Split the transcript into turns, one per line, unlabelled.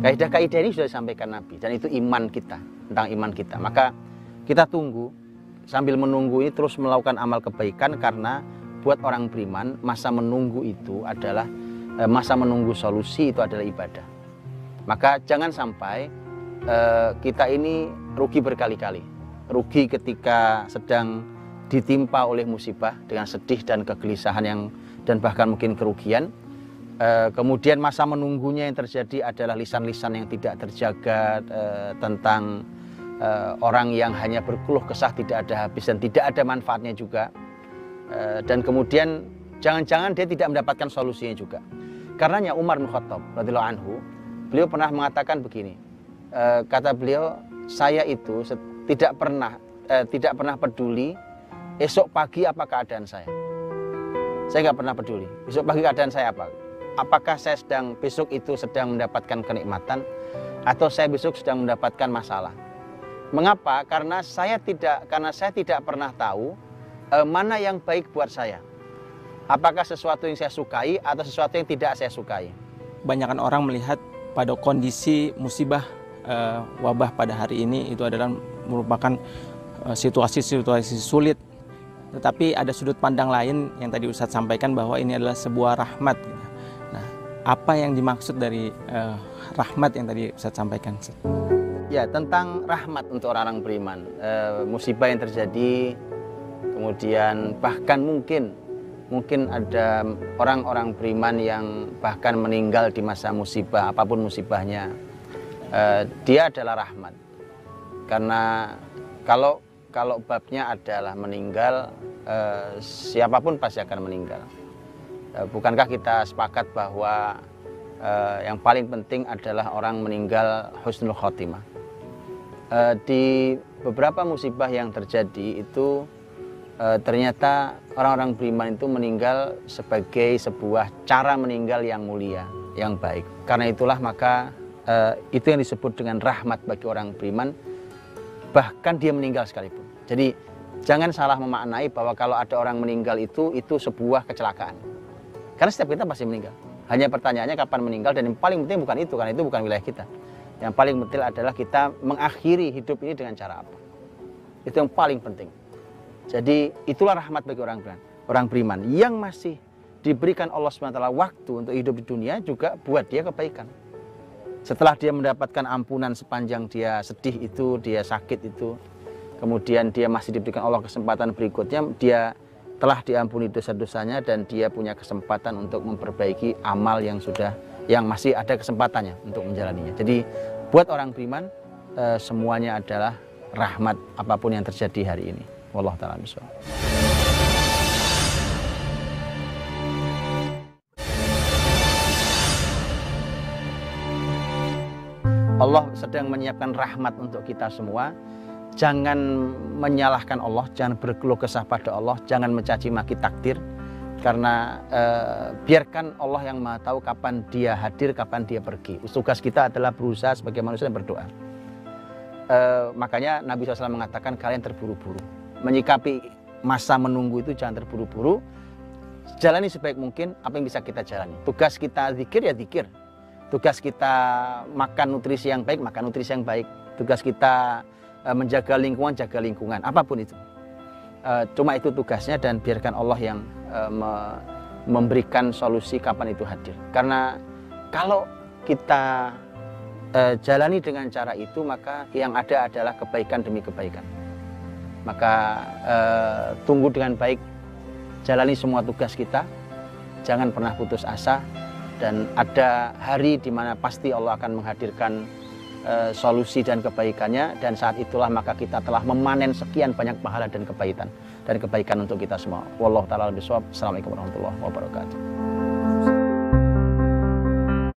Kaidah-kaidah ini sudah disampaikan Nabi, dan itu iman kita, tentang iman kita. Maka kita tunggu, sambil menunggu ini terus melakukan amal kebaikan, karena buat orang beriman masa menunggu itu adalah masa menunggu solusi, itu adalah ibadah. Maka jangan sampai kita ini rugi berkali-kali. Rugi ketika sedang ditimpa oleh musibah dengan sedih dan kegelisahan dan bahkan mungkin kerugian. Kemudian masa menunggunya yang terjadi adalah lisan-lisan yang tidak terjaga, tentang orang yang hanya berkeluh kesah tidak ada habis dan tidak ada manfaatnya juga. Dan kemudian jangan-jangan dia tidak mendapatkan solusinya juga. Karenanya Umar bin Khattab radhiyallahu anhu, beliau pernah mengatakan begini, kata beliau, saya itu tidak pernah peduli esok pagi apa keadaan saya. Saya nggak pernah peduli esok pagi keadaan saya apa. Apakah saya besok itu sedang mendapatkan kenikmatan atau saya besok sedang mendapatkan masalah. Mengapa? Karena saya tidak pernah tahu mana yang baik buat saya. Apakah sesuatu yang saya sukai atau sesuatu yang tidak saya sukai.
Banyakan orang melihat pada kondisi musibah wabah pada hari ini itu adalah merupakan situasi-situasi sulit. Tetapi ada sudut pandang lain yang tadi Ustadz sampaikan, bahwa ini adalah sebuah rahmat. Nah, apa yang dimaksud dari rahmat yang tadi Ustadz sampaikan?
Ya, tentang rahmat untuk orang-orang beriman. Musibah yang terjadi, kemudian bahkan mungkin ada orang-orang beriman yang bahkan meninggal di masa musibah, apapun musibahnya. Dia adalah rahmat. Karena kalau babnya adalah meninggal, siapapun pasti akan meninggal. Bukankah kita sepakat bahwa yang paling penting adalah orang meninggal husnul khotimah. Di beberapa musibah yang terjadi itu ternyata orang-orang beriman itu meninggal sebagai sebuah cara meninggal yang mulia, yang baik. Karena itulah maka itu yang disebut dengan rahmat bagi orang beriman, bahkan dia meninggal sekalipun. Jadi jangan salah memaknai bahwa kalau ada orang meninggal itu sebuah kecelakaan. Karena setiap kita pasti meninggal. Hanya pertanyaannya kapan meninggal, dan yang paling penting bukan itu, karena itu bukan wilayah kita. Yang paling penting adalah kita mengakhiri hidup ini dengan cara apa. Itu yang paling penting. Jadi itulah rahmat bagi orang beriman yang masih diberikan Allah SWT waktu untuk hidup di dunia, juga buat dia kebaikan. Setelah dia mendapatkan ampunan sepanjang dia sedih itu, dia sakit itu, kemudian dia masih diberikan Allah kesempatan berikutnya, dia telah diampuni dosa-dosanya dan dia punya kesempatan untuk memperbaiki amal yang masih ada kesempatannya untuk menjalaninya. Jadi buat orang beriman semuanya adalah rahmat apapun yang terjadi hari ini. Wallahu ta'ala bishawab. Allah sedang menyiapkan rahmat untuk kita semua. Jangan menyalahkan Allah, jangan berkeluh kesah pada Allah, jangan mencaci maki takdir. Karena biarkan Allah yang Maha tahu kapan dia hadir, kapan dia pergi. Tugas kita adalah berusaha sebagai manusia yang berdoa. Makanya Nabi SAW mengatakan kalian terburu-buru. Menyikapi masa menunggu itu jangan terburu-buru. Jalani sebaik mungkin apa yang bisa kita jalani. Tugas kita zikir ya zikir. Tugas kita makan nutrisi yang baik, makan nutrisi yang baik. Tugas kita menjaga lingkungan, jaga lingkungan. Apapun itu. Cuma itu tugasnya, dan biarkan Allah yang memberikan solusi kapan itu hadir. Karena kalau kita jalani dengan cara itu, maka yang ada adalah kebaikan demi kebaikan. Maka tunggu dengan baik, jalani semua tugas kita, jangan pernah putus asa, dan ada hari di mana pasti Allah akan menghadirkan solusi dan kebaikannya, dan saat itulah maka kita telah memanen sekian banyak pahala dan kebaikan untuk kita semua. Wallahu ta'ala bishawab. Assalamualaikum warahmatullahi wabarakatuh.